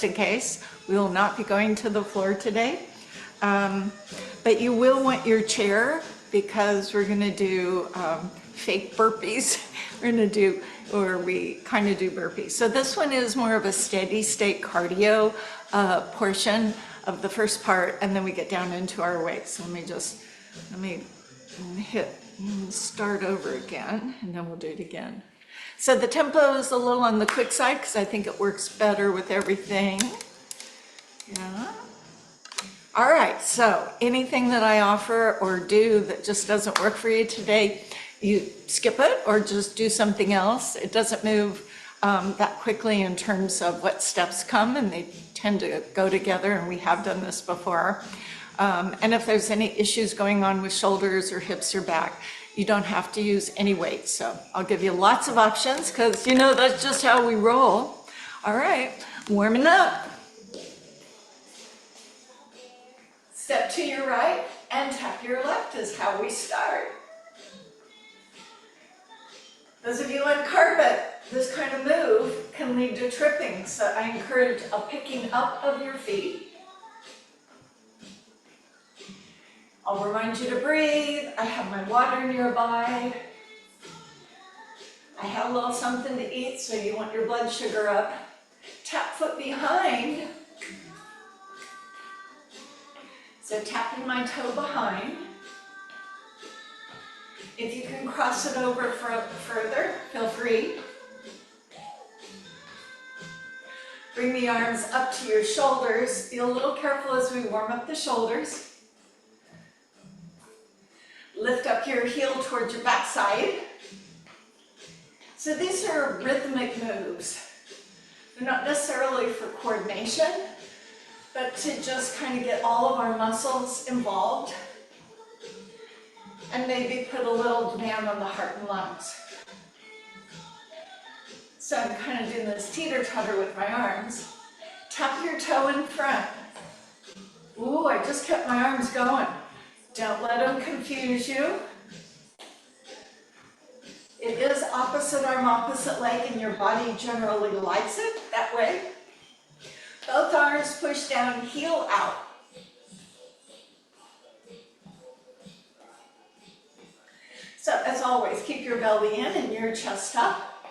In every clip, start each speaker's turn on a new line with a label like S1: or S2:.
S1: in case. We will not be going to the floor today. But you will want your chair because we're going to do fake burpees. We're going to do, or we kind of do burpees. So this one is more of a steady state cardio portion of the first part, and then we get down into our weights. So let me hit start over again, and then we'll do it again. So the tempo is a little on the quick side because I think it works better with everything. Yeah. All right, so anything that I offer or do that just doesn't work for you today, you skip it or just do something else. It doesn't move that quickly in terms of what steps come, and they tend to go together, and we have done this before. And if there's any issues going on with shoulders or hips or back, you don't have to use any weight. So I'll give you lots of options because you know that's just how we roll. All right, warming up. Step to your right and tap your left is how we start. Those of you on carpet, this kind of move can lead to tripping, so I encourage a picking up of your feet. I'll remind you to breathe. I have my water nearby. I have a little something to eat, so you want your blood sugar up. Tap foot behind. So tapping my toe behind. If you can cross it over further, feel free. Bring the arms up to your shoulders. Be a little careful as we warm up the shoulders. Lift up your heel towards your backside. So these are rhythmic moves. They're not necessarily for coordination, but to just kind of get all of our muscles involved and maybe put a little demand on the heart and lungs. So I'm kind of doing this teeter-totter with my arms. Tap your toe in front. Ooh, I just kept my arms going. Don't let them confuse you. It is opposite arm, opposite leg, and your body generally likes it that way. Both arms push down, heel out. So as always, keep your belly in and your chest up.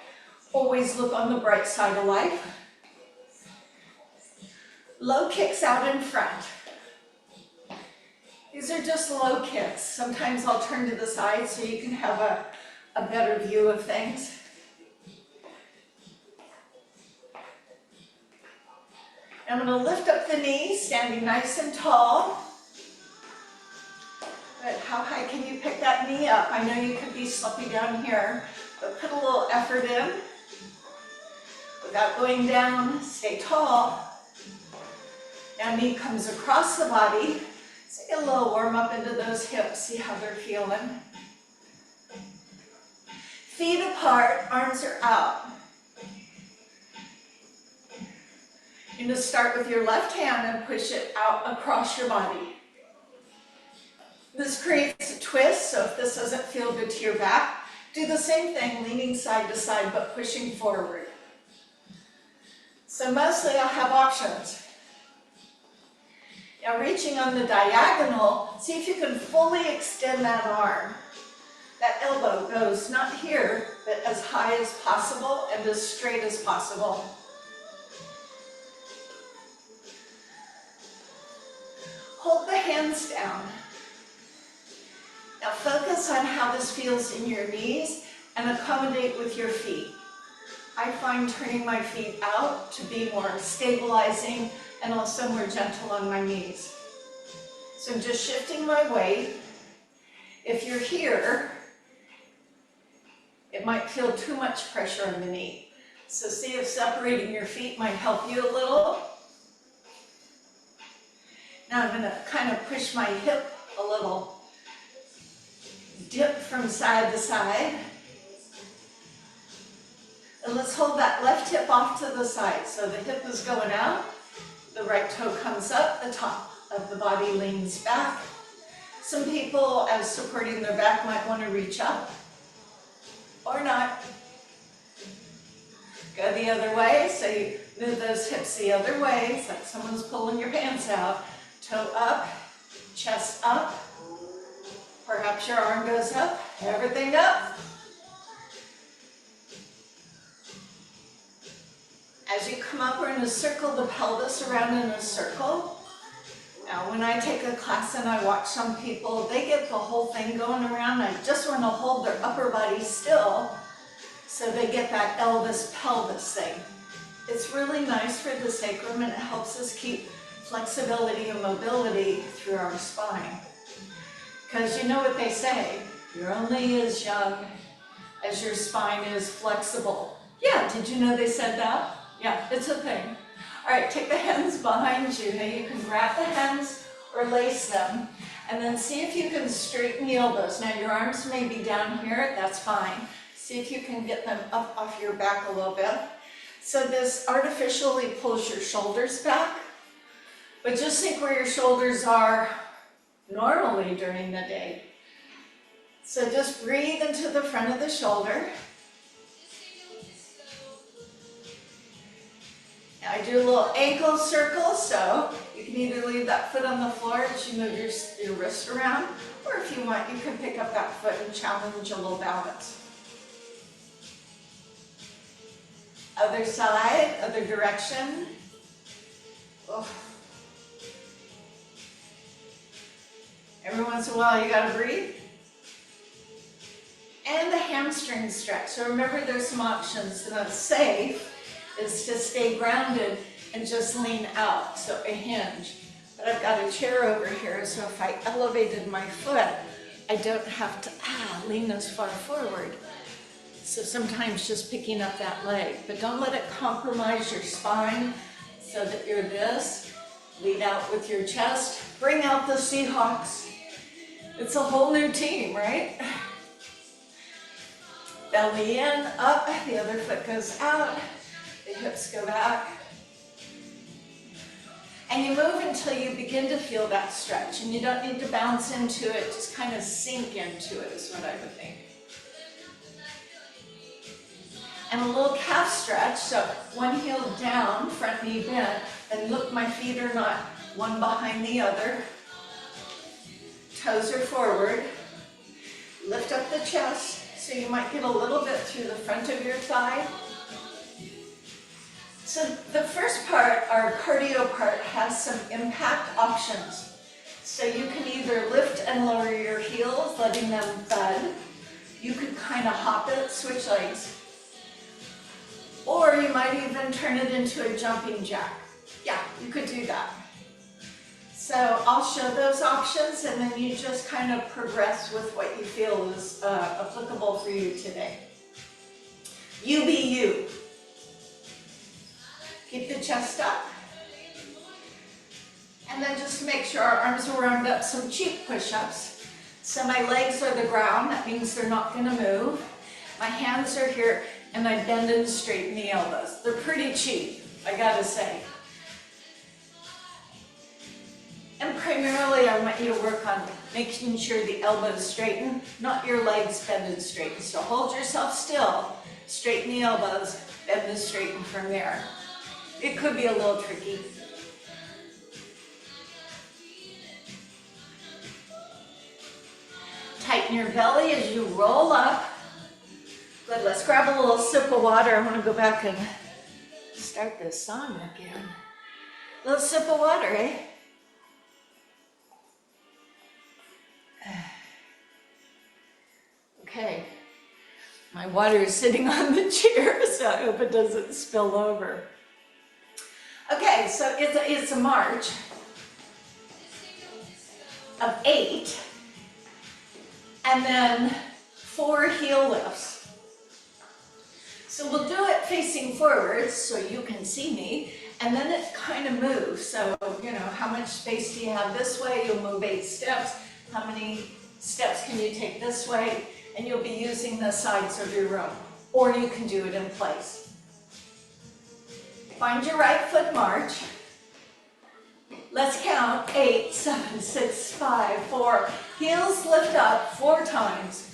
S1: Always look on the bright side of life. Low kicks out in front. These are just low kicks. Sometimes I'll turn to the side so you can have a better view of things. I'm going to lift up the knees, standing nice and tall. But how high can you pick that knee up? I know you could be sloppy down here, but put a little effort in. Without going down, stay tall. Now knee comes across the body. Take a little warm up into those hips, see how they're feeling. Feet apart, arms are out. You're going to start with your left hand and push it out across your body. This creates a twist, so if this doesn't feel good to your back, do the same thing, leaning side to side, but pushing forward. So mostly I'll have options. Now reaching on the diagonal, see if you can fully extend that arm. That elbow goes not here, but as high as possible and as straight as possible. Hold the hands down. Now focus on how this feels in your knees and accommodate with your feet. I find turning my feet out to be more stabilizing and also more gentle on my knees. So I'm just shifting my weight. If you're here, it might feel too much pressure on the knee. So see if separating your feet might help you a little. Now I'm going to kind of push my hip a little. Dip from side to side. And let's hold that left hip off to the side. So the hip is going out. The right toe comes up, the top of the body leans back. Some people, as supporting their back, might want to reach up, or not. Go the other way, so you Move those hips the other way. It's like someone's pulling your pants out. Toe up, chest up. Perhaps your arm goes up, everything up. As you come up, we're going to circle the pelvis around in a circle. Now, when I take a class and I watch some people, they get the whole thing going around. I just want to hold their upper body still so they get that Elvis pelvis thing. It's really nice for the sacrum and it helps us keep flexibility and mobility through our spine. Because you know what they say, you're only as young as your spine is flexible. Yeah, did you know they said that? Yeah, it's a thing. All right, take the hands behind you. Now you can grab the hands or lace them, and then see if you can straighten the elbows. Now your arms may be down here, that's fine. See if you can get them up off your back a little bit. So this artificially pulls your shoulders back, but just think where your shoulders are normally during the day. So just breathe into the front of the shoulder. Now I do a little ankle circle, so you can either leave that foot on the floor as you move your wrist around, or if you want, you can pick up that foot and challenge a little balance. Other side, other direction. Oh. Every once in a while you gotta breathe. And the hamstring stretch. So remember there's some options. The safe is to stay grounded and just lean out, so a hinge. But I've got a chair over here, so if I elevated my foot, I don't have to lean as far forward. So sometimes just picking up that leg, but don't let it compromise your spine so that you're this. Lead out with your chest, bring out the Seahawks. It's a whole new team, right? Belly in, up, the other foot goes out, the hips go back. And you move until you begin to feel that stretch, and you don't need to bounce into it, just kind of sink into it is what I would think. And a little calf stretch, so one heel down, front knee bent, and look, my feet are not one behind the other. Toes are forward. Lift up the chest, so you might get a little bit through the front of your thigh. So the first part, our cardio part, has some impact options. So you can either lift and lower your heels, letting them thud. You could kind of hop it, switch legs. Or you might even turn it into a jumping jack. Yeah, you could do that. So I'll show those options, and then you just kind of progress with what you feel is applicable for you today. You be you. Keep the chest up. And then just make sure our arms are warmed up, some cheek push-ups. So my legs are the ground, that means they're not gonna move. My hands are here, and I bend and straighten the elbows. They're pretty cheap, I gotta say. And primarily, I want you to work on making sure the elbows straighten, not your legs bend and straighten. So hold yourself still, straighten the elbows, bend and straighten from there. It could be a little tricky. Tighten your belly as you roll up. Good, let's grab a little sip of water. I want to go back and start this song again. A little sip of water, eh? Okay, my water is sitting on the chair, so I hope it doesn't spill over. Okay, so it's a march of 8, and then 4 heel lifts. So we'll do it facing forward so you can see me, and then it kind of moves. So, you know, how much space do you have this way? You'll move 8 steps. How many steps can you take this way? And you'll be using the sides of your room, or you can do it in place. Find your right foot march. Let's count 8, 7, 6, 5, 4. Heels lift up 4 times.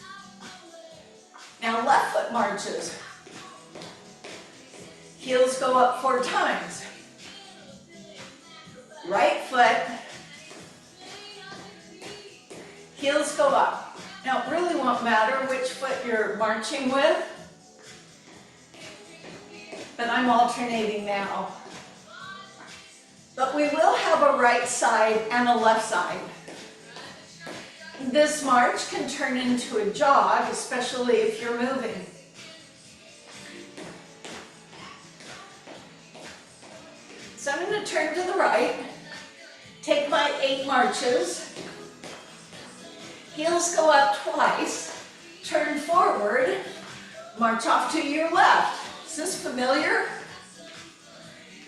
S1: Now left foot marches. Heels go up 4 times. Right foot, heels go up. Now it really won't matter which foot you're marching with, but I'm alternating now. But we will have a right side and a left side. This march can turn into a jog, especially if you're moving. So I'm going to turn to the right, take my 8 marches, heels go up twice, turn forward, march off to your left. Is this familiar?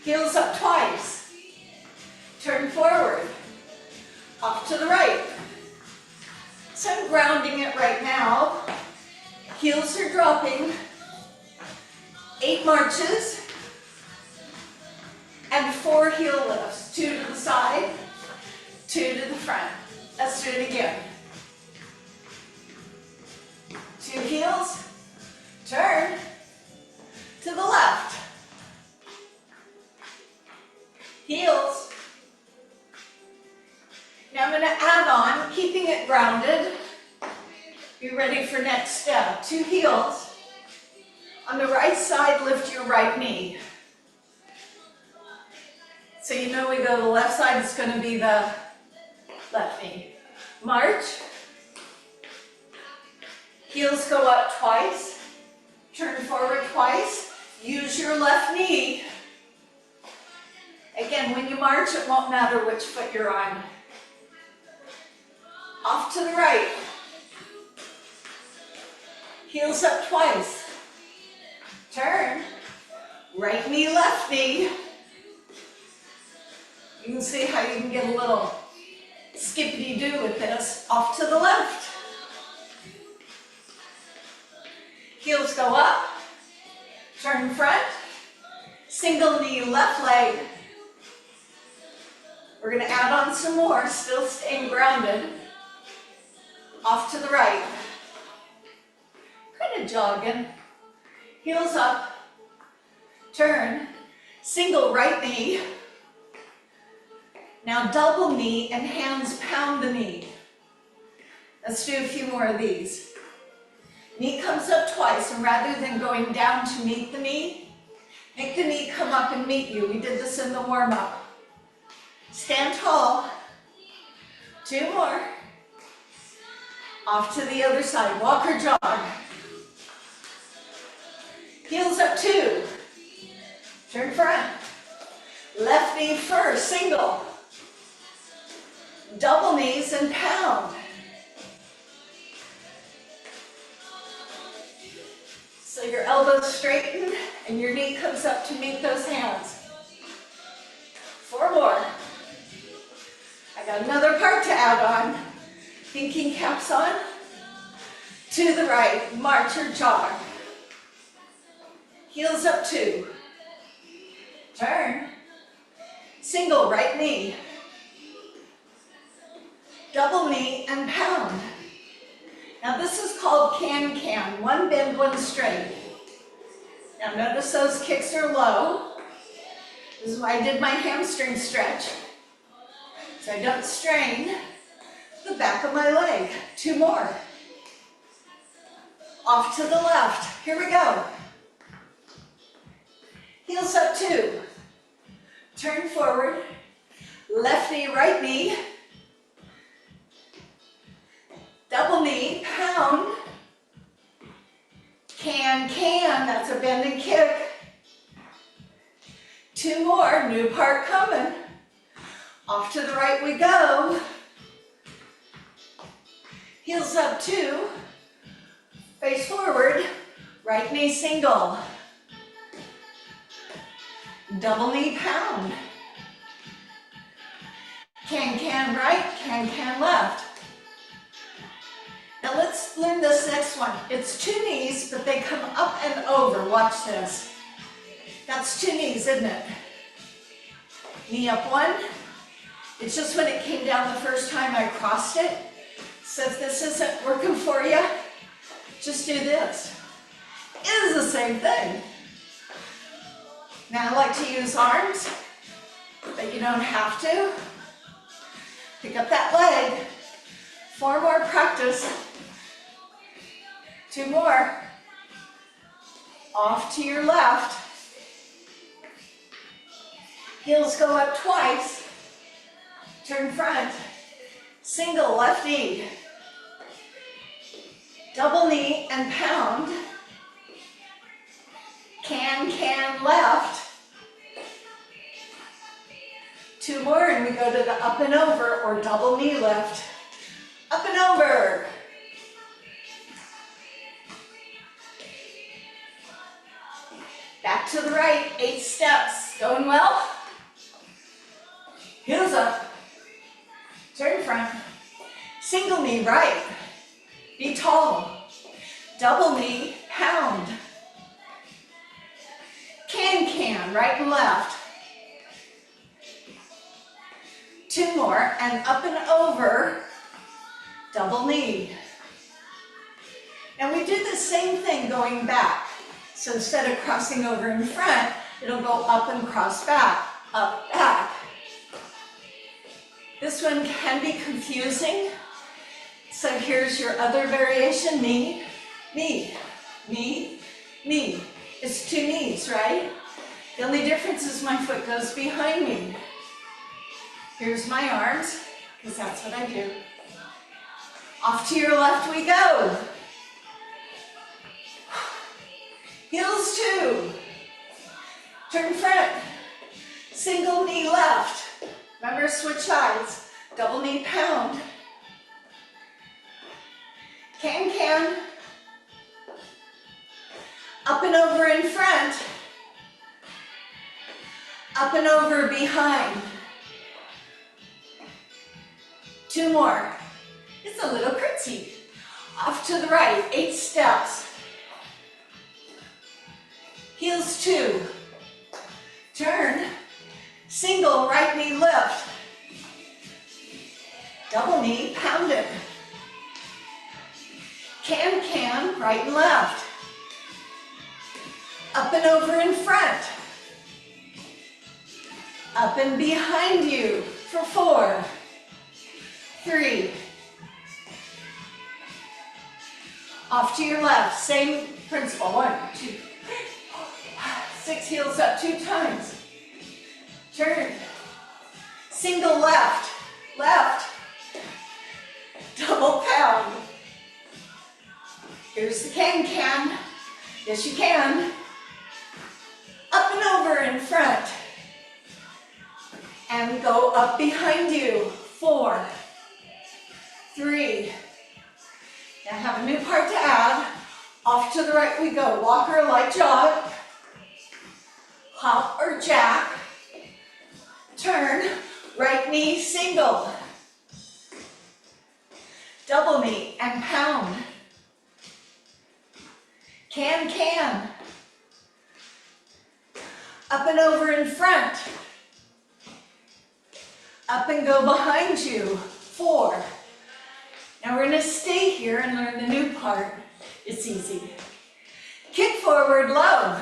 S1: Heels up twice, turn forward, off to the right. So I'm grounding it right now. Heels are dropping, 8 marches, and 4 heel lifts, 2 to the side, 2 to the front. Let's do it again. 2 heels, turn to the left. Heels. Now I'm going to add on, keeping it grounded. Be ready for next step. 2 heels. On the right side, lift your right knee. So you know we go to the left side, it's going to be the left knee. March. Heels go up twice. Turn forward twice. Use your left knee. Again, when you march, it won't matter which foot you're on. Off to the right. Heels up twice. Turn. Right knee, left knee. You can see how you can get a little skippity-doo with this. Off to the left. Heels go up. Turn front. Single knee, left leg. We're going to add on some more, still staying grounded. Off to the right. Kind of jogging. Heels up. Turn. Single right knee. Now double knee and hands pound the knee. Let's do a few more of these. Knee comes up twice, and rather than going down to meet the knee, make the knee come up and meet you. We did this in the warm-up. Stand tall. 2 more. Off to the other side. Walk or jog. Heels up 2. Turn front. Left knee first, single. Double knees and pound. So your elbows straighten and your knee comes up to meet those hands. 4 more. I got another part to add on. Thinking caps on. To the right, march or jog. Heels up 2. Turn. Single right knee. Double knee and pound. Now this is called can-can. 1 bend, 1 straight. Now notice those kicks are low. This is why I did my hamstring stretch. So I don't strain the back of my leg. 2 more. Off to the left. Here we go. Heels up 2. Turn forward. Left knee, right knee. Double knee, pound. Can, that's a bend and kick. 2 more, new part coming. Off to the right we go. Heels up 2. Face forward, right knee single. Double knee pound. Can right, can left. Now let's learn this next one. It's 2 knees, but they come up and over. Watch this. That's 2 knees, isn't it? Knee up 1. It's just when it came down the first time I crossed it. So if this isn't working for you, just do this. It is the same thing. Now I like to use arms, but you don't have to. Pick up that leg. 4 more practice. 2 more. Off to your left. Heels go up twice. Turn front. Single left knee. Double knee and pound. Can left. 2 more and we go to the up and over or double knee lift. Up and over. Back to the right, 8 steps. Going well? Heels up. Turn front. Single knee right. Be tall. Double knee, pound. Can, right and left. 2 more, and up and over, double knee. And we do the same thing going back. So instead of crossing over in front, it'll go up and cross back, up, back. This one can be confusing. So here's your other variation, knee, knee, knee, knee. It's 2 knees, right? The only difference is my foot goes behind me. Here's my arms, because that's what I do. Off to your left we go. Heels 2. Turn front. Single knee left. Remember, switch sides. Double knee pound. Can. Up and over in front. Up and over behind. 2 more. It's a little curtsy. Off to the right, 8 steps. Heels 2. Turn. Single right knee lift. Double knee, pound it. Can, right and left. Up and over in front. Up and behind you for 4, 3. Off to your left, same principle. 1, 2, 3, 4, 5, 6, heels up 2 times. Turn. Single left, left. Double pound. Here's the can. Yes, you can. Up and over in front. And go up behind you. 4, 3. Now I have a new part to add. Off to the right we go. Walk or light jog. Hop or jack. Turn. Right knee single. Double knee and pound. Can. Up and over in front. Up and go behind you. 4. Now we're going to stay here and learn the new part. It's easy. Kick forward low.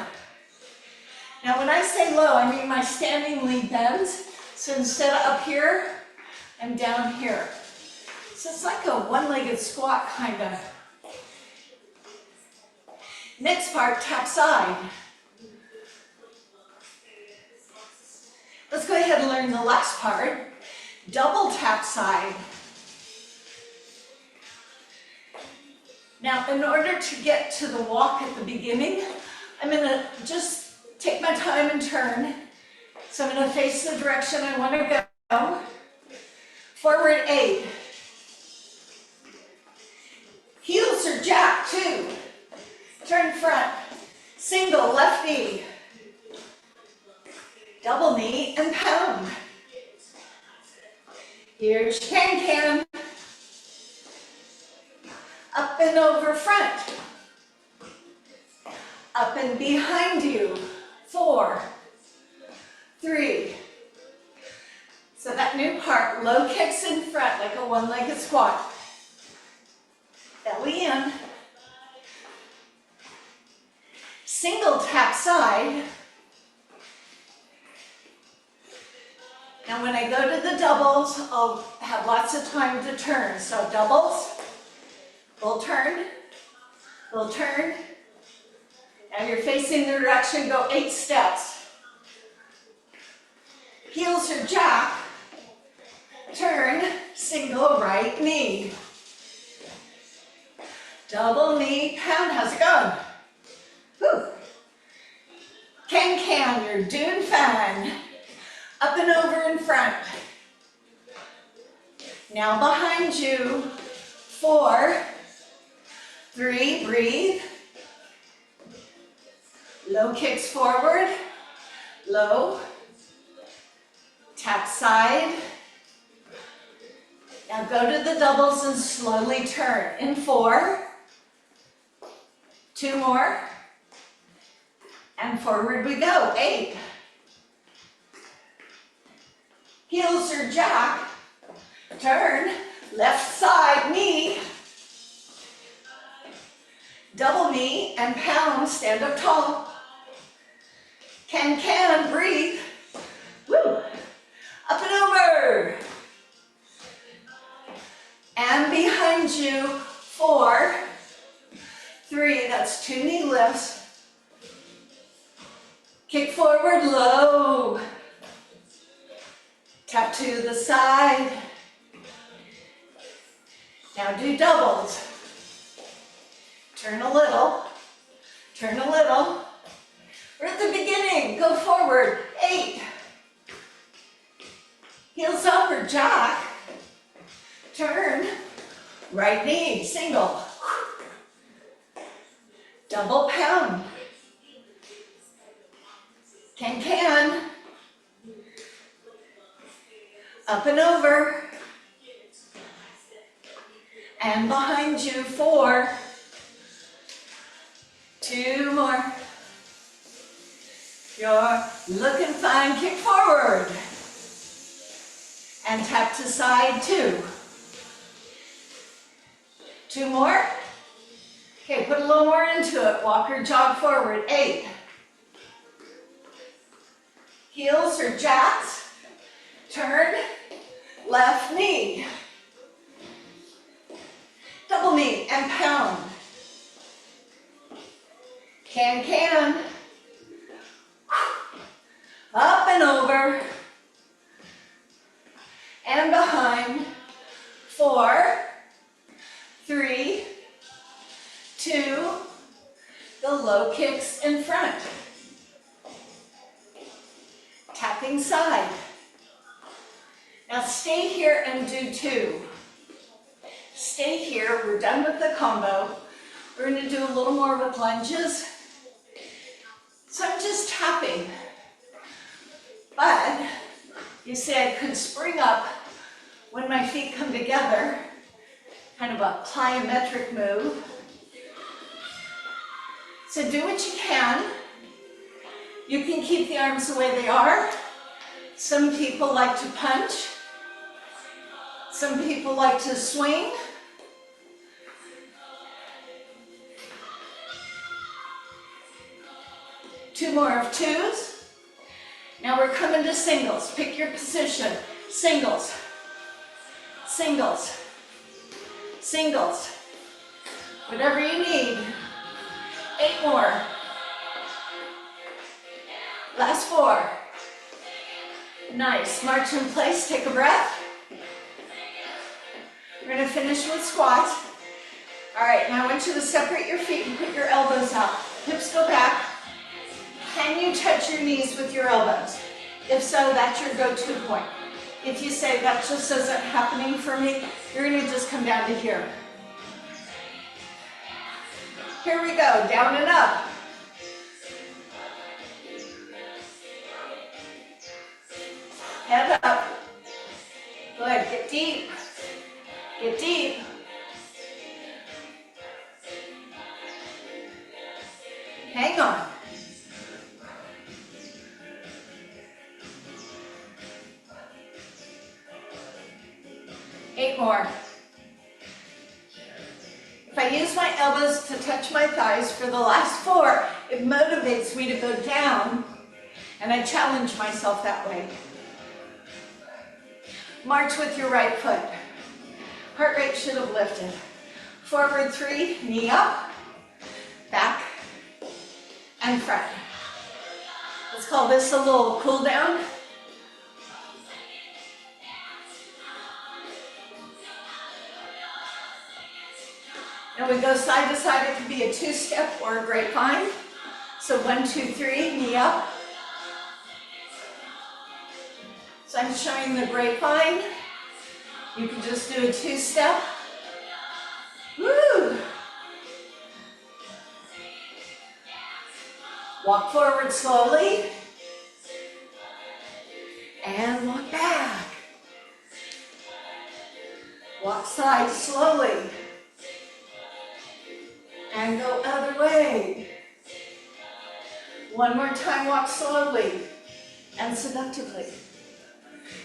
S1: Now when I say low, I mean my standing leg bends. So instead of up here, I'm down here. So it's like a one-legged squat kind of. Next part, tap side. Let's go ahead and learn the last part. Double tap side. Now, in order to get to the walk at the beginning, I'm going to just take my time and turn. So I'm going to face the direction I want to go. Forward 8. Heels are jack 2. Turn front. Single left knee. Double knee and pound. Here's can. Up and over front. Up and behind you. 4, 3. So that new part, low kicks in front like a one-legged squat. Belly in. Single tap side. Now when I go to the doubles, I'll have lots of time to turn. So doubles, we'll turn, Now you're facing the direction, go 8 steps. Heels or jack, turn, single right knee. Double knee pound, how's it going? Whew. Can, you're doing fine. Up and over in front. Now behind you, 4, 3, breathe. Low kicks forward, low. Tap side. Now go to the doubles and slowly turn. In 4, 2 more, and forward we go, 8. Heels or jack, turn, left side knee, double knee and pound, stand up tall. Can, breathe, woo, up and over. And behind you, 4, 3, that's 2 knee lifts. Kick forward, low. Tap to the side. Now do doubles. Turn a little, turn a little. We're at the beginning, go forward, 8. Heels up or jack. Turn, right knee, single. Double pound. Can. Up and over. And behind you, 4. 2 more. You're looking fine, kick forward. And tap to side, 2. 2 more. Okay, put a little more into it. Walk or jog forward, 8. Heels or jacks. Turn, left knee. Double knee and pound. Can. Up and over. And behind. 4, 3, 2, the low kicks in front. Tapping side. Now stay here and do 2. Stay here, we're done with the combo. We're going to do a little more with lunges. So I'm just tapping. But you see I could spring up when my feet come together, kind of a plyometric move. So do what you can. You can keep the arms the way they are. Some people like to punch. Some people like to swing. Two more of 2s. Now we're coming to singles. Pick your position. Singles. Singles. Singles. Whatever you need. 8 more. Last 4. Nice. March in place. Take a breath. We're going to finish with squats. All right, now I want you to separate your feet and put your elbows out. Hips go back. Can you touch your knees with your elbows? If so, that's your go-to point. If you say that just isn't happening for me, you're going to just come down to here. Here we go, down and up. Head up. Good, get deep. Get deep. Hang on. Eight more. If I use my elbows to touch my thighs for the last 4, it motivates me to go down, and I challenge myself that way. March with your right foot. Heart rate should have lifted. Forward 3, knee up, back, and front. Let's call this a little cool down. And we go side to side. It could be a two-step or a grapevine. So 1, 2, 3, knee up. So I'm showing the grapevine. You can just do a two-step. Woo! Walk forward slowly. And walk back. Walk side slowly. And go other way. One more time, walk slowly and seductively.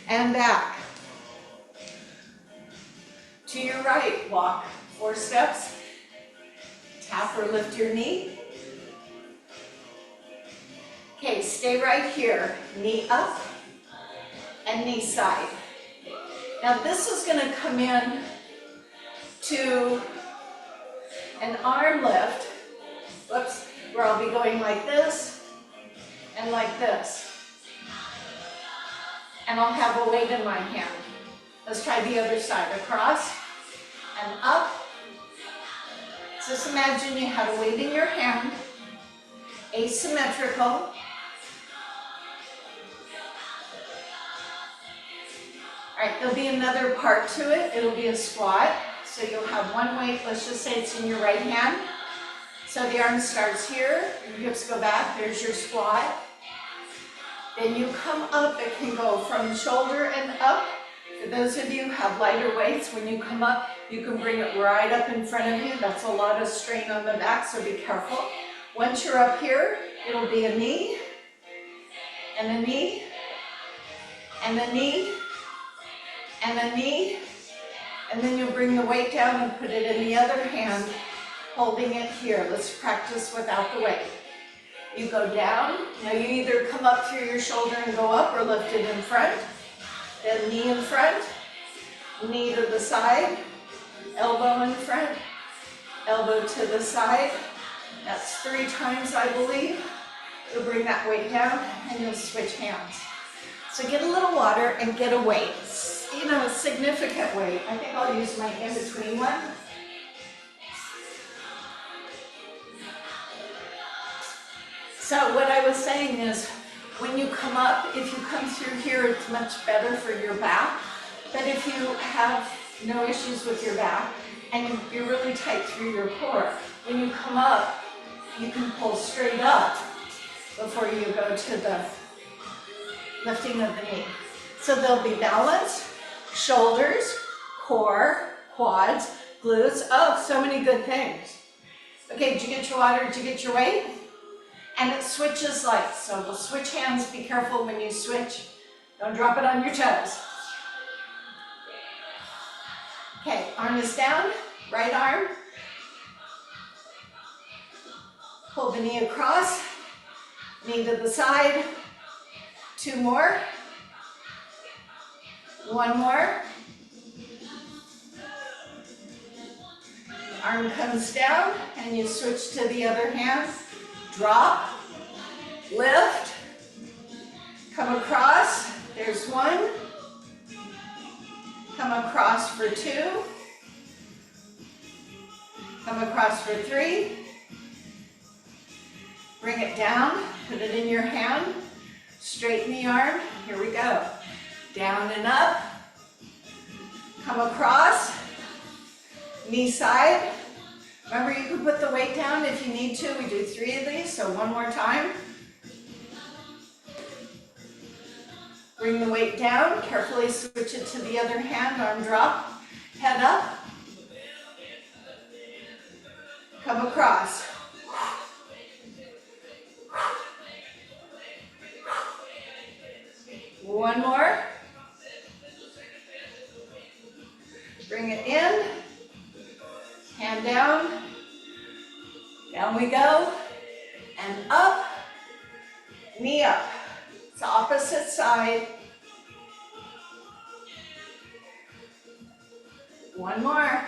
S1: And back. To your right, walk 4 steps. Tap or lift your knee. Okay, stay right here. Knee up and knee side. Now this is going to come in to an arm lift. Whoops, where I'll be going like this and like this. And I'll have a weight in my hand. Let's try the other side. Across and up. Just imagine you had a weight in your hand, asymmetrical. All right, there'll be another part to it. It'll be a squat. So you'll have one weight, let's just say it's in your right hand. So the arm starts here, your hips go back, there's your squat. Then you come up, it can go from shoulder and up. For those of you who have lighter weights, when you come up, you can bring it right up in front of you. That's a lot of strain on the back, so be careful. Once you're up here, it'll be a knee, and a knee, and a knee, and a knee, and then you'll bring the weight down and put it in the other hand, holding it here. Let's practice without the weight. You go down. Now you either come up through your shoulder and go up or lift it in front. Then knee in front, knee to the side, elbow in front, elbow to the side. That's 3 times, I believe. You'll bring that weight down and you'll switch hands. So get a little water and get a weight. You know, a significant weight. I think I'll use my in-between one. So what I was saying is, when you come up, if you come through here, it's much better for your back. But if you have no issues with your back and you're really tight through your core, when you come up, you can pull straight up before you go to the lifting of the knee. So there'll be balance, shoulders, core, quads, glutes. Oh, so many good things. Okay, did you get your water? Did you get your weight? And it switches light. So we'll switch hands. Be careful when you switch. Don't drop it on your toes. Okay, arm is down, right arm. Pull the knee across, knee to the side. 2 more. 1 more. Arm comes down and you switch to the other hand. Drop, lift, come across, there's 1. Come across for 2. Come across for 3. Bring it down, put it in your hand. Straighten the arm, here we go. Down and up. Come across, knee side. Remember, you can put the weight down if you need to. We do 3 of these, so 1 more time. Bring the weight down, carefully switch it to the other hand, arm drop, head up. Come across. One more. Bring it in. Hand down. Down we go. And up. Knee up. It's opposite side. One more.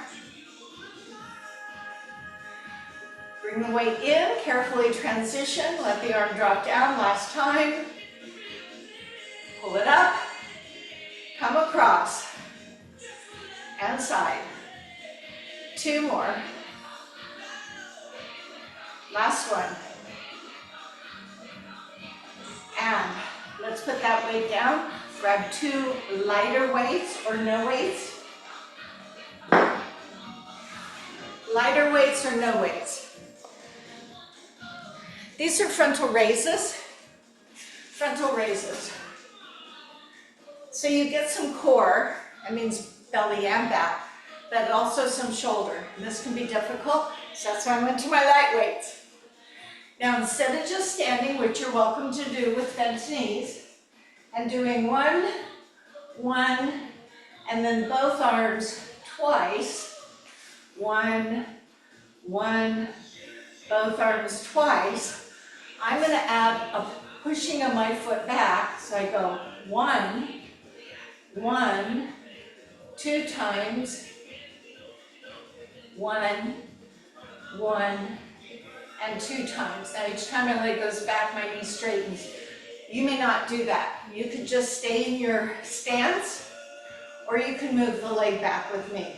S1: Bring the weight in, carefully transition, let the arm drop down, last time. Pull it up, come across, and side. Two more. Last one. And let's put that weight down. Grab two lighter weights or no weights. Lighter weights or no weights. These are frontal raises. Frontal raises. So you get some core, that means belly and back, but also some shoulder. And this can be difficult, so that's why I went to my light weights. Now instead of just standing, which you're welcome to do with bent knees, and doing one, and then both arms twice. One, both arms twice. I'm going to add a pushing of my foot back. So I go one, two times, one, and two times. Now each time my leg goes back, my knee straightens. You may not do that. You could just stay in your stance, or you can move the leg back with me.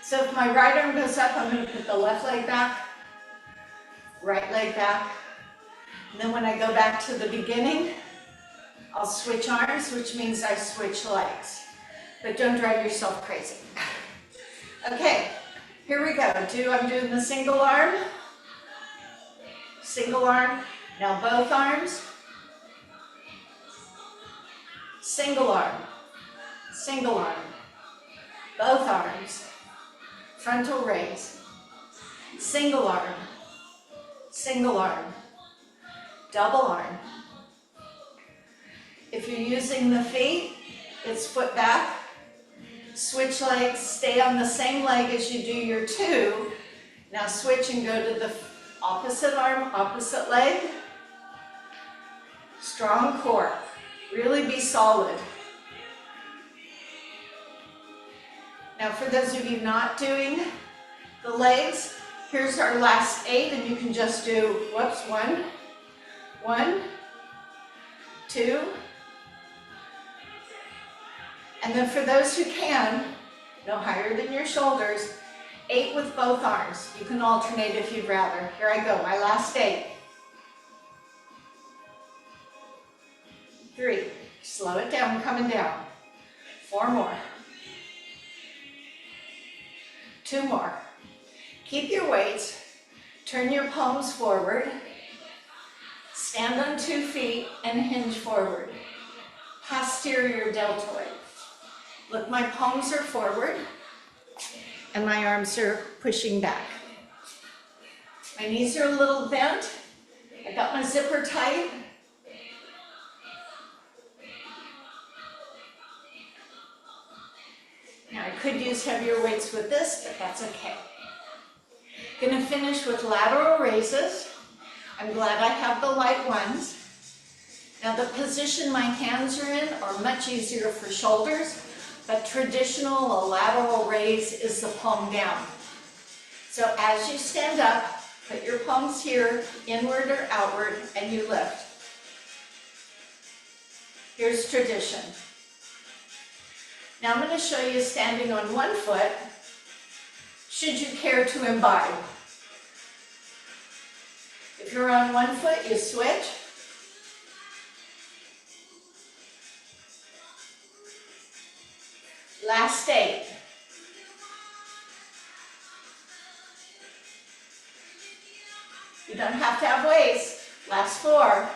S1: So if my right arm goes up, I'm going to put the left leg back, right leg back. And then when I go back to the beginning, I'll switch arms, which means I switch legs. But don't drive yourself crazy. Okay, here we go. I'm doing the single arm. Single arm. Now both arms. Single arm. Single arm. Both arms. Frontal raise. Single arm. Single arm. Double arm. If you're using the feet, it's foot back. Switch legs, stay on the same leg as you do your two. Now switch and go to the opposite arm, opposite leg. Strong core. Really be solid. Now for those of you not doing the legs, here's our last 8, and you can just do, whoops, 1, 2, and then for those who can, no higher than your shoulders, 8 with both arms. You can alternate if you'd rather. Here I go, my last 8. 3, slow it down, coming down. 4 more. 2 more. Keep your weights, turn your palms forward, stand on 2 feet and hinge forward. Posterior deltoid. Look, my palms are forward and my arms are pushing back. My knees are a little bent. I got my zipper tight. Now I could use heavier weights with this, but that's okay. Gonna finish with lateral raises. I'm glad I have the light ones. Now the position my hands are in are much easier for shoulders, but traditional, a lateral raise is the palm down. So as you stand up, put your palms here, inward or outward, and you lift. Here's tradition. Now I'm going to show you standing on one foot, should you care to imbibe. If you're on one foot, you switch. Last 8. You don't have to have weights. Last 4.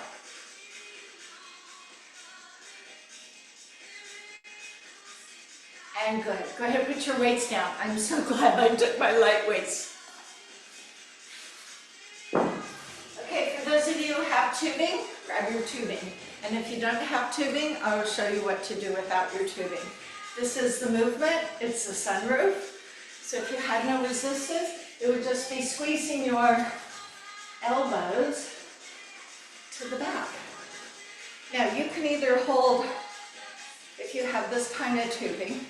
S1: And good. Go ahead and put your weights down. I'm so glad I took my light weights. Okay, for those of you who have tubing, grab your tubing. And if you don't have tubing, I will show you what to do without your tubing. This is the movement. It's the sunroof. So if you had no resistance, it would just be squeezing your elbows to the back. Now you can either hold, if you have this kind of tubing,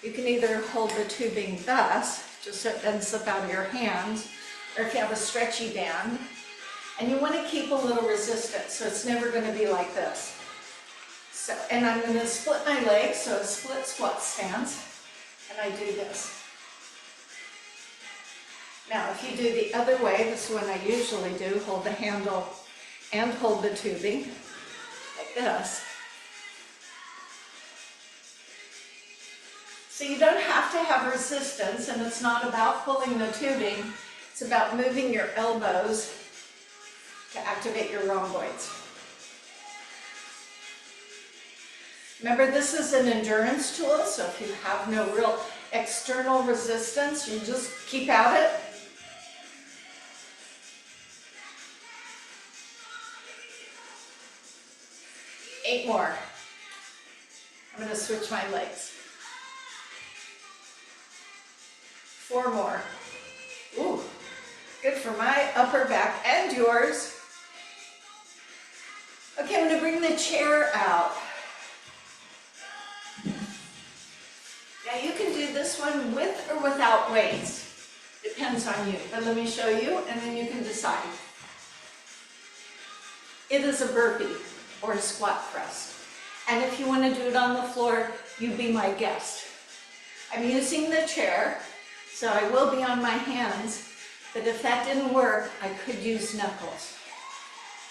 S1: You can either hold the tubing thus, just so it doesn't slip out of your hands, or if you have a stretchy band, and you want to keep a little resistance, so it's never going to be like this. So, and I'm going to split my legs, so a split squat stance, and I do this. Now, if you do the other way, this is what I usually do, hold the handle and hold the tubing, like this. So you don't have to have resistance, and it's not about pulling the tubing, it's about moving your elbows to activate your rhomboids. Remember, this is an endurance tool, so if you have no real external resistance, you just keep at it. Eight more. I'm going to switch my legs. 4 more. Ooh, good for my upper back and yours. Okay, I'm going to bring the chair out. Now you can do this one with or without weights. Depends on you, but let me show you and then you can decide. It is a burpee or a squat press. And if you want to do it on the floor, you be my guest. I'm using the chair, so I will be on my hands, but if that didn't work, I could use knuckles.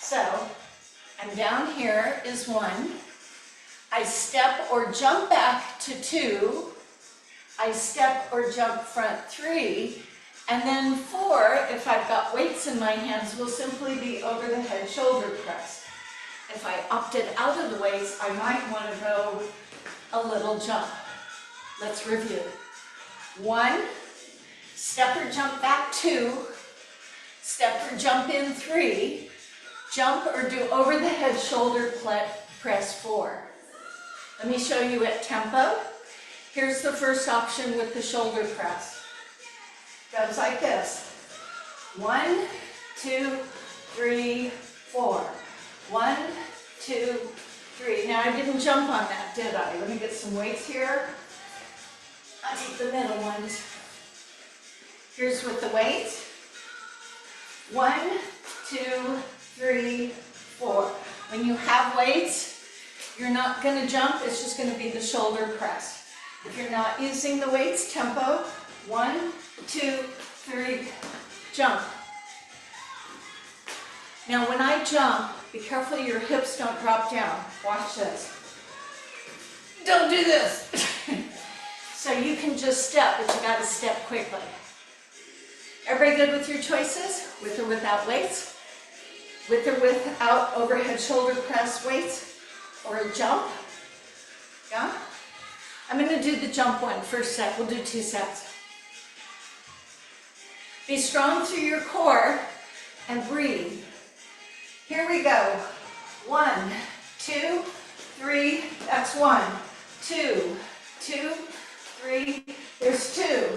S1: So, I'm down here is 1. I step or jump back to 2. I step or jump front 3. And then 4, if I've got weights in my hands, will simply be over the head shoulder press. If I opted out of the weights, I might want to go a little jump. Let's review. 1, step or jump back 2, step or jump in 3, jump or do over the head shoulder press 4. Let me show you at tempo. Here's the first option with the shoulder press. Goes like this. 1, 2, 3, 4. 1, 2, 3. Now I didn't jump on that, did I? Let me get some weights here. I'll take the middle ones. Here's with the weights. 1, 2, 3, 4. When you have weights, you're not going to jump, it's just going to be the shoulder press. If you're not using the weights, tempo, 1, 2, 3, jump. Now when I jump, be careful your hips don't drop down. Watch this. Don't do this. So you can just step, but you got to step quickly. Everybody good with your choices? With or without weights? With or without overhead shoulder press weights? Or a jump? Yeah? I'm going to do the jump one, first set. We'll do 2 sets. Be strong through your core and breathe. Here we go. 1, 2, 3. That's 1, 2, 2, 3. There's 2,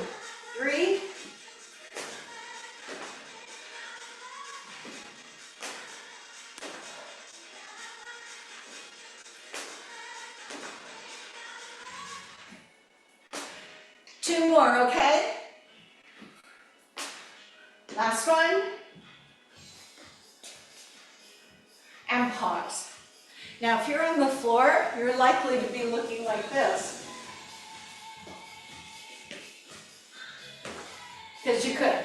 S1: 3. Two more, okay? Last one. And pause. Now, if you're on the floor, you're likely to be looking like this. Because you could.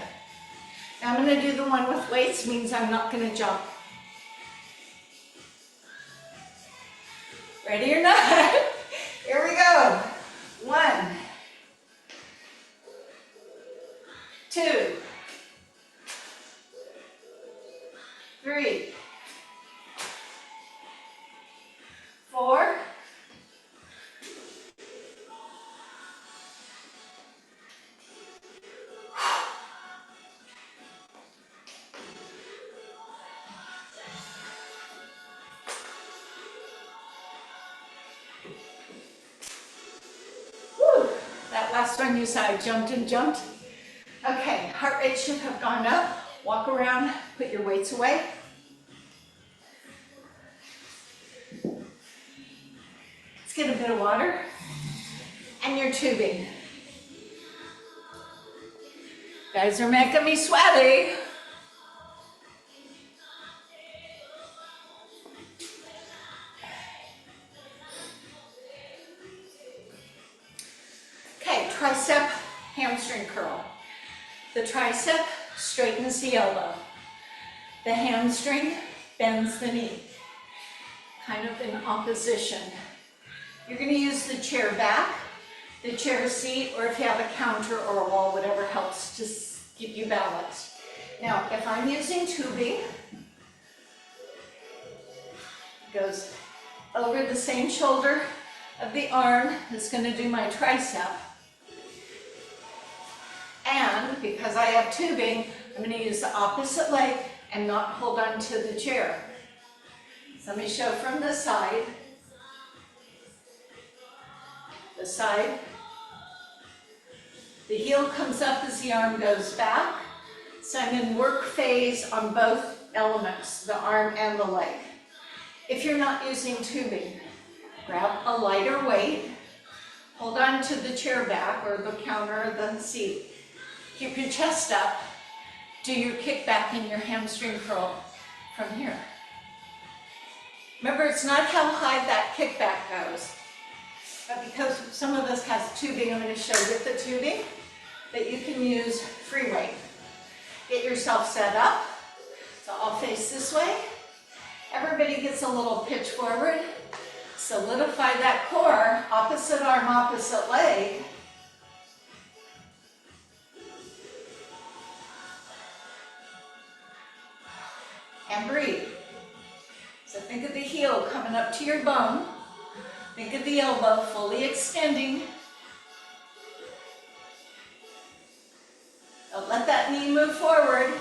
S1: Now, I'm going to do the one with weights, means I'm not going to jump. Ready or not? Here we go. 1, 2, 3, 4, 5. That last one you saw, I jumped and jumped. Okay, heart rate should have gone up. Walk around, put your weights away. Let's get a bit of water. and your tubing. Guys are making me sweaty. Okay, tricep hamstring curl. The tricep straightens the elbow. The hamstring bends the knee, kind of in opposition. You're going to use the chair back, the chair seat, or if you have a counter or a wall, whatever helps to keep you balanced. Now, if I'm using tubing, it goes over the same shoulder of the arm that's going to do my tricep. And because I have tubing, I'm going to use the opposite leg and not hold on to the chair. So let me show from the side. The side. The heel comes up as the arm goes back. So I'm in work phase on both elements, the arm and the leg. If you're not using tubing, grab a lighter weight, hold on to the chair back or the counter or the seat. Keep your chest up. Do your kickback and your hamstring curl from here. Remember, it's not how high that kickback goes. But because some of us has tubing, I'm going to show with the tubing that you can use free weight. Get yourself set up. So I'll face this way. Everybody gets a little pitch forward. Solidify that core, opposite arm, opposite leg. And breathe. So think of the heel coming up to your bum. Think of the elbow fully extending. Don't let that knee move forward.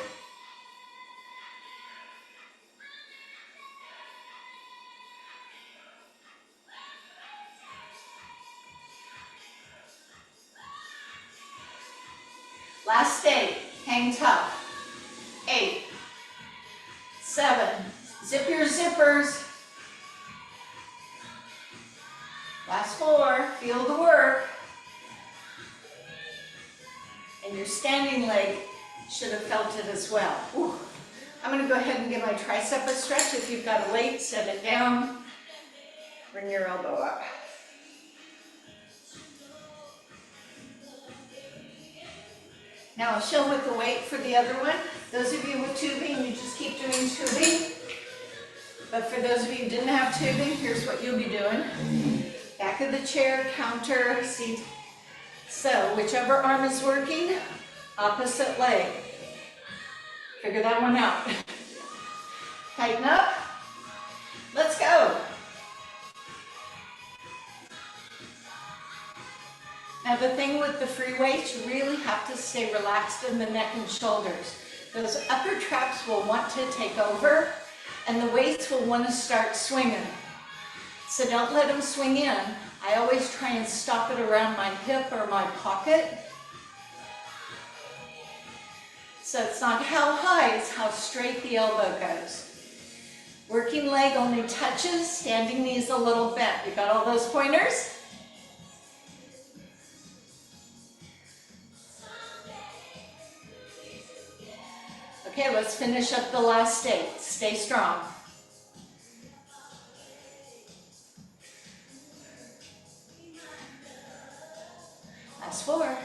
S1: Last 8, hang tough. 8, 7, zip your zippers. Last 4, feel the work. And your standing leg should have felt it as well. Ooh. I'm going to go ahead and give my tricep a stretch. If you've got a weight, set it down. Bring your elbow up. Now I'll show with the weight for the other one. Those of you with tubing, you just keep doing tubing. But for those of you who didn't have tubing, here's what you'll be doing. Back of the chair, counter, seat. So whichever arm is working, opposite leg. Figure that one out. Tighten up. Let's go. Now the thing with the free weights, you really have to stay relaxed in the neck and shoulders. Those upper traps will want to take over and the weights will want to start swinging. So don't let them swing in. I always try and stop it around my hip or my pocket. So it's not how high, it's how straight the elbow goes. Working leg only touches, standing knees a little bent. You got all those pointers? Okay, let's finish up the last 8. Stay strong. Last 4.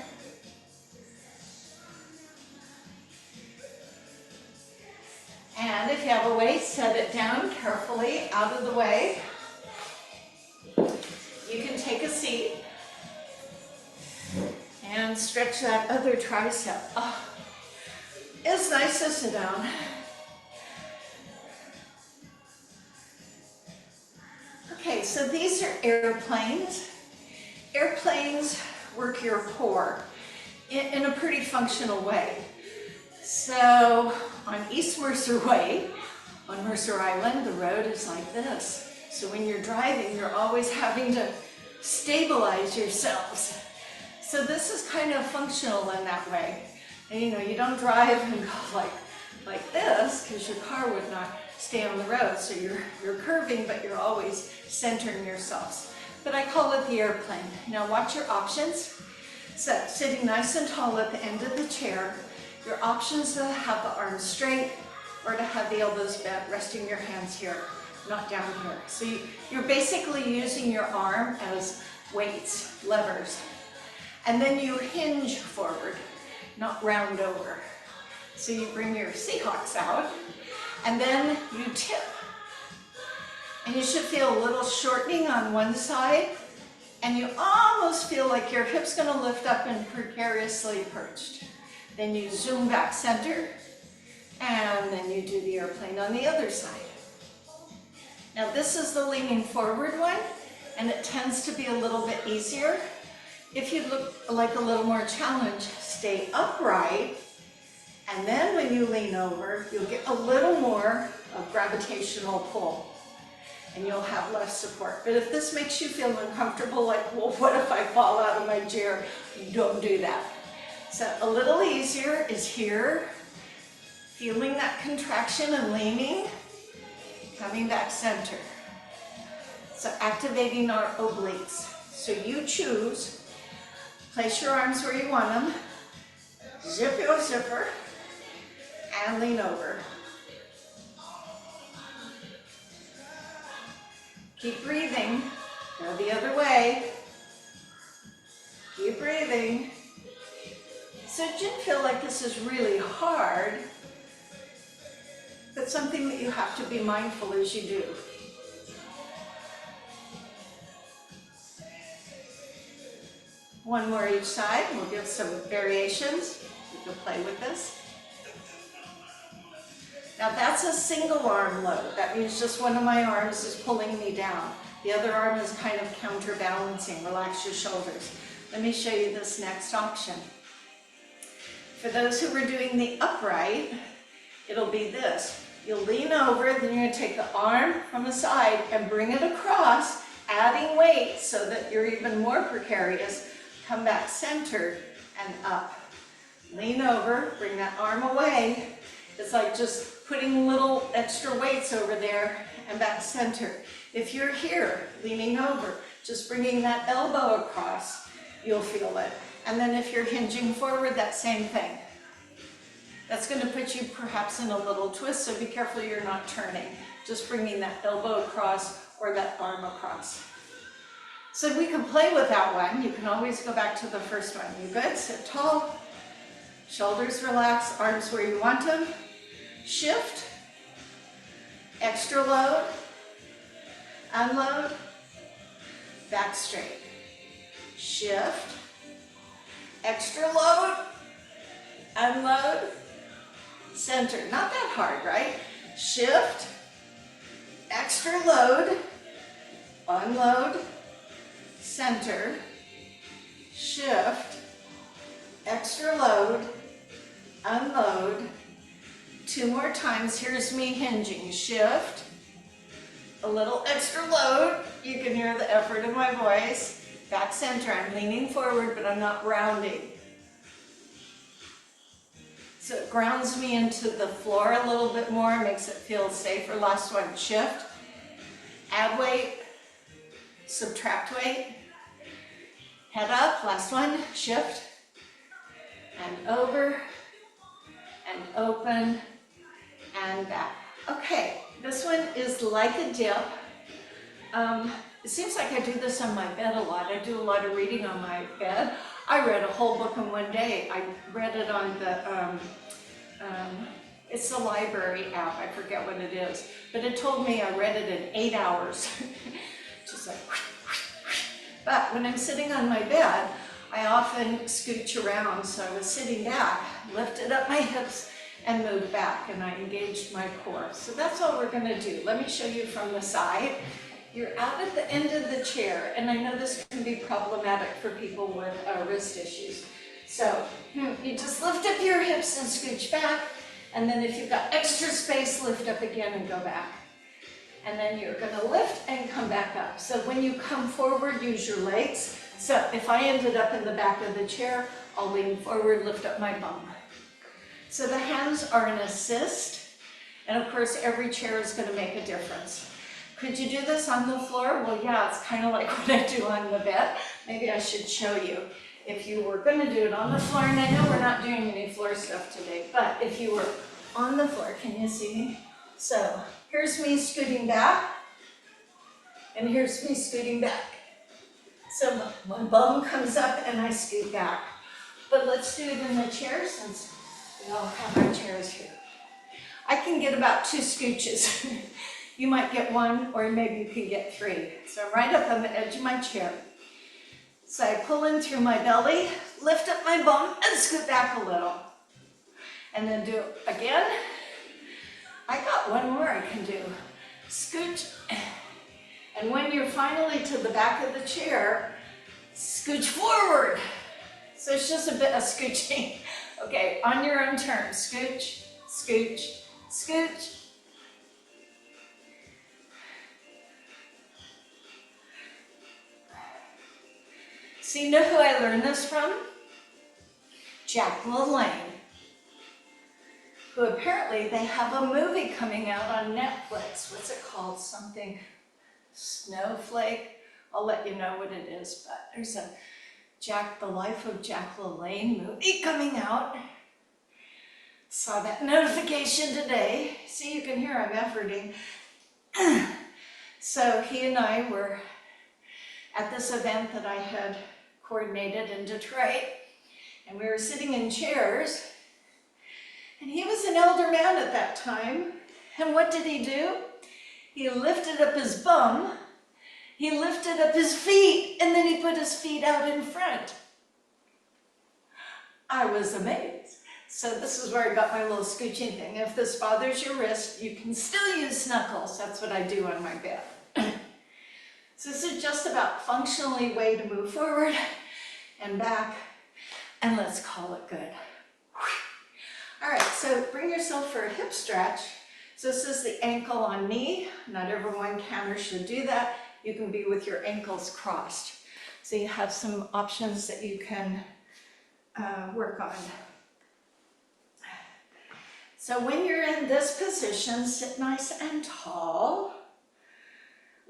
S1: And if you have a weight, set it down carefully out of the way. You can take a seat and stretch that other tricep. Oh. It's nice to sit down. Okay, so these are airplanes. Airplanes work your core in a pretty functional way. So on East Mercer Way, on Mercer Island, the road is like this. So when you're driving, you're always having to stabilize yourselves. So this is kind of functional in that way. And you know, you don't drive and go like this because your car would not stay on the road. So you're curving, but you're always centering yourselves. but I call it the airplane. Now watch your options. So sitting nice and tall at the end of the chair, your options to have the arms straight or to have the elbows bent, resting your hands here, not down here. So you're basically using your arm as weights, levers. And then you hinge forward, not round over. So you bring your Seahawks out, and then you tip. And you should feel a little shortening on one side, and you almost feel like your hip's gonna lift up and precariously perched. Then you zoom back center, and then you do the airplane on the other side. Now this is the leaning forward one, and it tends to be a little bit easier. If you look like a little more challenge, stay upright, and then when you lean over, you'll get a little more of gravitational pull, and you'll have less support. But if this makes you feel uncomfortable, like, well, what if I fall out of my chair? Don't do that. So a little easier is here, feeling that contraction and leaning, coming back center. So activating our obliques. So you choose, place your arms where you want them, zip your zipper, and lean over. Keep breathing, go the other way. Keep breathing. So it didn't feel like this is really hard, but something that you have to be mindful as you do. One more each side, we'll give some variations. You can play with this. Now that's a single arm load. That means just one of my arms is pulling me down. The other arm is kind of counterbalancing. Relax your shoulders. Let me show you this next option. For those who were doing the upright, it'll be this. You'll lean over, then you're gonna take the arm from the side and bring it across, adding weight so that you're even more precarious. Come back centered and up. Lean over, bring that arm away. It's like just putting little extra weights over there and back center. If you're here, leaning over, just bringing that elbow across, you'll feel it. And then if you're hinging forward, that same thing. That's going to put you perhaps in a little twist, so be careful you're not turning. Just bringing that elbow across or that arm across. So we can play with that one. You can always go back to the first one. You good? Sit tall. Shoulders relaxed, arms where you want them. Shift. Extra load. Unload. Back straight. Shift. Extra load. Unload. Center. Not that hard, right? Shift. Extra load. Unload. Center. Shift. Extra load. Unload. Two more times. Here's me hinging. Shift. A little extra load. You can hear the effort in my voice. Back center. I'm leaning forward, but I'm not rounding. So it grounds me into the floor a little bit more, makes it feel safer. Last one, shift. Add weight. Subtract weight. Head up. Last one, shift. And over. And open. And back. Okay, this one is like a dip. It seems like I do this on my bed a lot. I do a lot of reading on my bed. I read a whole book in one day. I read it on the, it's the library app. I forget what it is. But it told me I read it in 8 hours. Just like, but when I'm sitting on my bed, I often scooch around. So I was sitting back, lifted up my hips, and moved back, and I engaged my core. So that's all we're gonna do. Let me show you from the side. You're out at the end of the chair, and I know this can be problematic for people with wrist issues. So you just lift up your hips and scooch back, and then if you've got extra space, lift up again and go back. And then you're gonna lift and come back up. So when you come forward, use your legs. So if I ended up in the back of the chair, I'll lean forward, lift up my bum. So the hands are an assist, and of course every chair is gonna make a difference. Could you do this on the floor? Well, yeah, it's kind of like what I do on the bed. Maybe I should show you. If you were going to do it on the floor, and I know we're not doing any floor stuff today, but if you were on the floor, can you see me? So here's me scooting back, and here's me scooting back. So my bum comes up and I scoot back. But let's do it in the chair since we all have our chairs here. I can get about 2 scooches. You might get 1, or maybe you can get 3. So I'm right up on the edge of my chair. So I pull in through my belly, lift up my bum, and scoot back a little. And then do it again. I got 1 more I can do. Scooch. And when you're finally to the back of the chair, scooch forward. So it's just a bit of scooching. Okay, on your own terms. Scooch, scooch, scooch. So you know who I learned this from? Jack LaLanne, who apparently they have a movie coming out on Netflix. What's it called? Something Snowflake. I'll let you know what it is, but there's a The Life of Jack LaLanne movie coming out. Saw that notification today. See, you can hear I'm efforting. So he and I were at this event that I had coordinated in Detroit, and we were sitting in chairs, and he was an elder man at that time, and what did he do? He lifted up his bum, he lifted up his feet, and then he put his feet out in front. I was amazed. So this is where I got my little scooching thing. If this bothers your wrist, you can still use Snuggles. That's what I do on my bed. So this is just about functionally way to move forward and back, and let's call it good. All right, so bring yourself for a hip stretch. So this is the ankle on knee. Not everyone can or should do that. You can be with your ankles crossed. So you have some options that you can work on. So when you're in this position, sit nice and tall.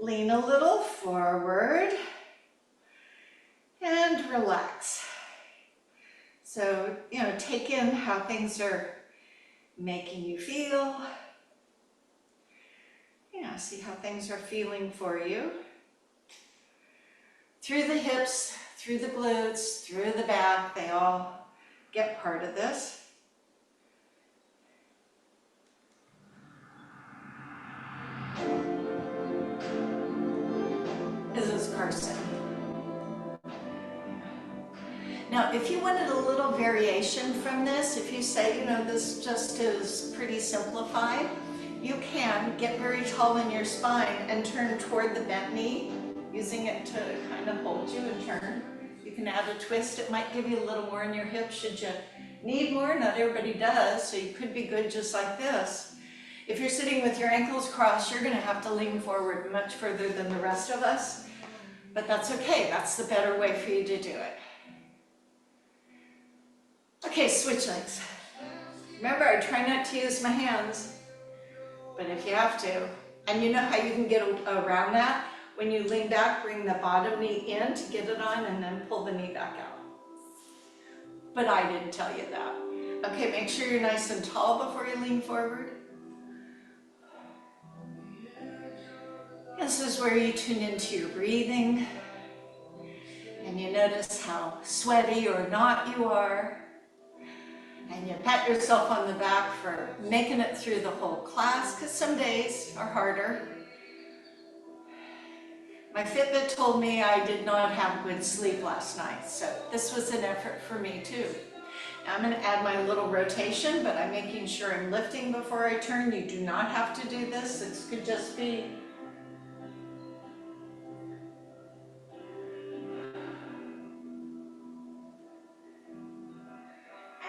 S1: Lean a little forward and relax. So, take in how things are making you feel. See how things are feeling for you. Through the hips, through the glutes, through the back, they all get part of this. This is Carson. Now, if you wanted a little variation from this, if you say, this just is pretty simplified, you can get very tall in your spine and turn toward the bent knee, using it to kind of hold you and turn. You can add a twist. It might give you a little more in your hips should you need more. Not everybody does, so you could be good just like this. If you're sitting with your ankles crossed, you're going to have to lean forward much further than the rest of us, but that's okay. That's the better way for you to do it. Okay, switch legs. Remember, I try not to use my hands, but if you have to, and you know how you can get around that? When you lean back, bring the bottom knee in to get it on, and then pull the knee back out. But I didn't tell you that. Okay, make sure you're nice and tall before you lean forward. This is where you tune into your breathing, and you notice how sweaty or not you are. And you pat yourself on the back for making it through the whole class, because some days are harder. My Fitbit told me I did not have good sleep last night, so this was an effort for me too. Now I'm going to add my little rotation, but I'm making sure I'm lifting before I turn. You do not have to do this. This could just be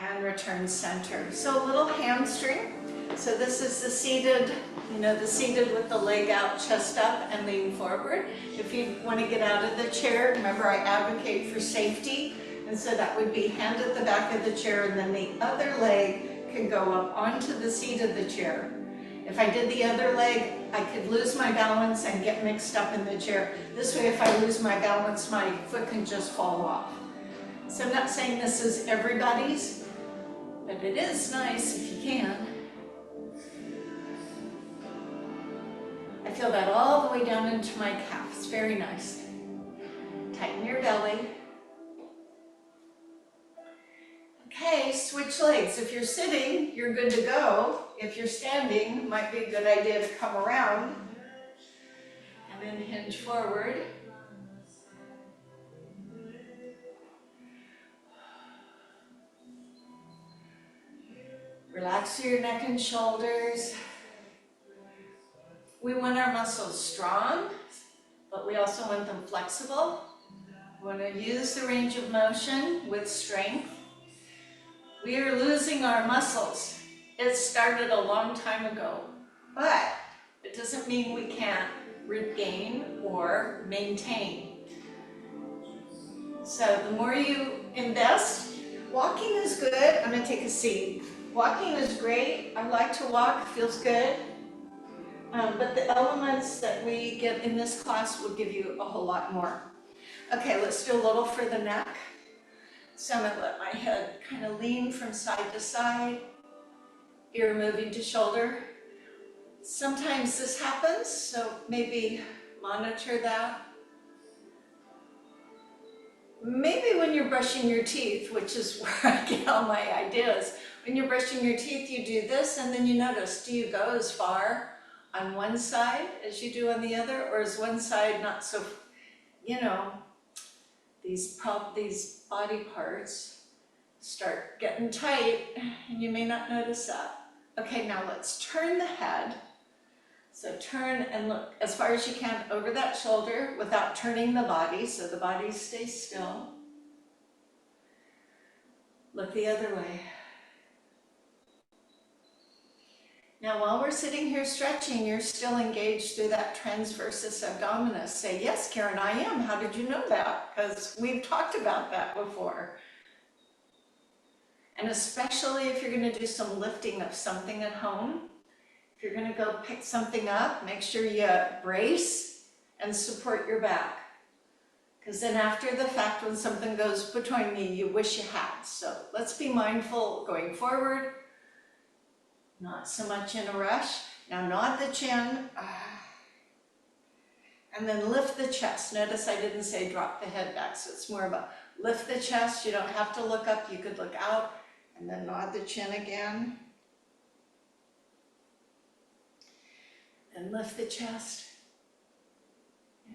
S1: and return center. So a little hamstring. So this is the seated, the seated with the leg out, chest up, and lean forward. If you want to get out of the chair, remember I advocate for safety, and so that would be hand at the back of the chair, and then the other leg can go up onto the seat of the chair. If I did the other leg, I could lose my balance and get mixed up in the chair. This way, if I lose my balance, my foot can just fall off. So I'm not saying this is everybody's, but it is nice if you can. I feel that all the way down into my calf. It's very nice. Tighten your belly. Okay, switch legs. If you're sitting, you're good to go. If you're standing, it might be a good idea to come around and then hinge forward. Relax your neck and shoulders. We want our muscles strong, but we also want them flexible. We want to use the range of motion with strength. We are losing our muscles. It started a long time ago, but it doesn't mean we can't regain or maintain. So the more you invest, walking is good. I'm going to take a seat. Walking is great. I like to walk, feels good. But the elements that we get in this class will give you a whole lot more. Okay, let's do a little for the neck. So I'm going to let my head kind of lean from side to side, ear moving to shoulder. Sometimes this happens, so maybe monitor that. Maybe when you're brushing your teeth, which is where I get all my ideas, when you're brushing your teeth, you do this, and then you notice, do you go as far on one side as you do on the other, or is one side not so, you know, these body parts start getting tight, and you may not notice that. Okay, now let's turn the head. So turn and look as far as you can over that shoulder without turning the body, so the body stays still. Look the other way. Now, while we're sitting here stretching, you're still engaged through that transversus abdominis. Say, yes, Karen, I am. How did you know that? Because we've talked about that before. And especially if you're going to do some lifting of something at home, if you're going to go pick something up, make sure you brace and support your back. Because then after the fact, when something goes between you, you wish you had. So let's be mindful going forward. Not so much in a rush. Now nod the chin. And then lift the chest. Notice I didn't say drop the head back, so it's more about lift the chest. You don't have to look up. You could look out and then nod the chin again. And lift the chest. Yeah.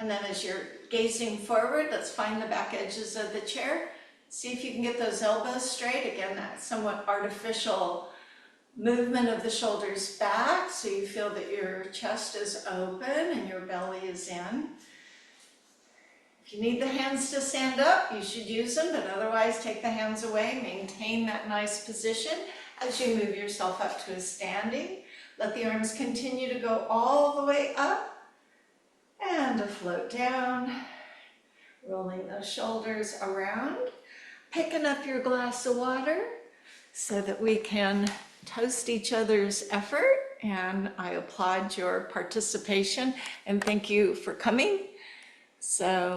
S1: And then as you're gazing forward, let's find the back edges of the chair. See if you can get those elbows straight. Again, that somewhat artificial movement of the shoulders back, so you feel that your chest is open and your belly is in. If you need the hands to stand up, you should use them, but otherwise take the hands away. Maintain that nice position as you move yourself up to a standing. Let the arms continue to go all the way up and to float down, rolling those shoulders around, picking up your glass of water so that we can toast each other's effort, and I applaud your participation and thank you for coming. So